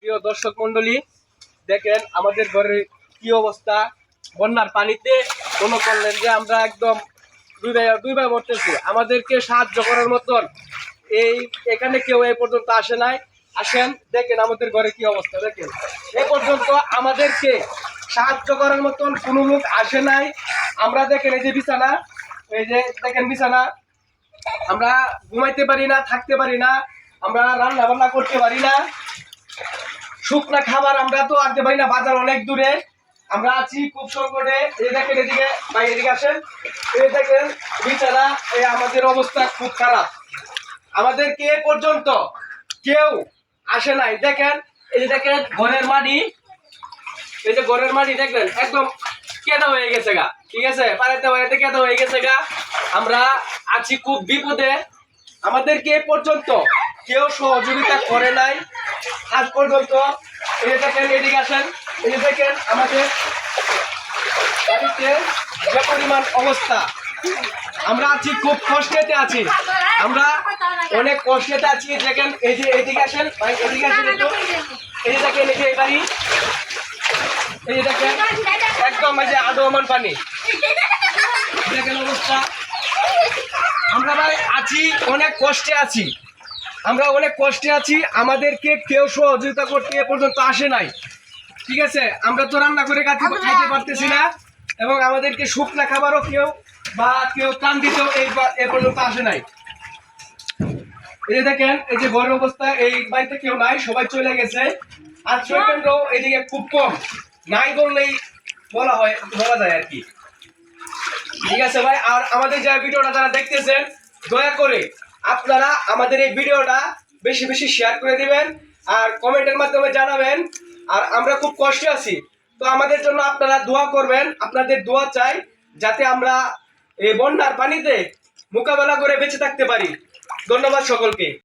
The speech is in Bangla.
প্রিয় দর্শক মন্ডলী, দেখেন আমাদের ঘরের কি অবস্থা। বন্যার পানিতে মনে করলেন যে আমরা একদম দুই ভাই মরতেছি। আমাদেরকে সাহায্য করার মতন এখানে কেউ এই পর্যন্ত আসে নাই। আসেন দেখেন আমাদের ঘরে কি অবস্থা। দেখেন এ পর্যন্ত আমাদেরকে সাহায্য করার মতন কোনো লোক আসে নাই। আমরা দেখেন এই যে বিছানা, এই যে দেখেন বিছানা, আমরা ঘুমাইতে পারি না, থাকতে পারি না, আমরা রান্না বান্না করতে পারি না, শুকনা খাবার আমরা তো আনতে পারি না, বাজার অনেক দূরে। আমরা আছি খুব সংকটে। এই দেখেন এদিকে ভাই, এদিকে আসেন, এই দেখেন বিছানা, এই আমাদের অবস্থা খুব খারাপ। আমাদেরকে এ পর্যন্ত কেউ আসে নাই। দেখেন এই যে দেখেন ঘরের মাটি, এই যে ঘরের মাটি দেখবেন একদম কেদা হয়ে গেছে গা, ঠিক আছে, পানিতে পানিতে কেদা হয়ে গেছে গা। আমরা আছি খুব বিপদে। আমাদেরকে এ পর্যন্ত কেউ সহযোগিতা করে নাই আজ পর্যন্ত। এই দেখেন এদিকে আসেন, এই দেখেন আমাদের বাড়িতে যে পরিমাণ অবস্থা। আমরা আছি খুব কষ্টেতে আছি, আমরা অনেক কষ্টেতে আছি। দেখেন এই যে এদিকে আসেন ভাই, এদিকে আসেন একটু। এই যে দেখেন এই যে বাড়ি, এই যে দেখেন একদম এই যে আদমান পানি, দেখেন অবস্থা। আমরা ভাই আছি অনেক কষ্টে আছি, আমরা অনেক কষ্টে আছি। আমাদেরকে কেউ সহযোগিতা করতে এ পর্যন্ত আসে নাই, ঠিক আছে। আমরা তো রান্না করে খাইতে পারতেছি না, এবং আমাদেরকে শুকনা খাবারও কেউ ত্রাণ দিতেও এ পর্যন্ত আসে নাই। এই যে দেখেন এই যে ঘরের অবস্থা, এই বাড়িতে কেউ নাই, সবাই চলে গেছে। আর চৈতন্যও এদিকে খুব কম, নাই বললেই বলা যায় আর কি, ঠিক আছে ভাই। আর আমাদের যে ভিডিওটা যারা দেখতেছেন, দয়া করে আপনারা আমাদের এই ভিডিওটা বেশি বেশি শেয়ার করে দিবেন আর কমেন্টের মাধ্যমে জানাবেন। আর আমরা খুব কষ্টে আছি, তো আমাদের জন্য আপনারা দোয়া করবেন। আপনাদের দোয়া চাই যাতে আমরা এই বন্যার পানিতে মোকাবেলা করে বেঁচে থাকতে পারি। ধন্যবাদ সকলকে।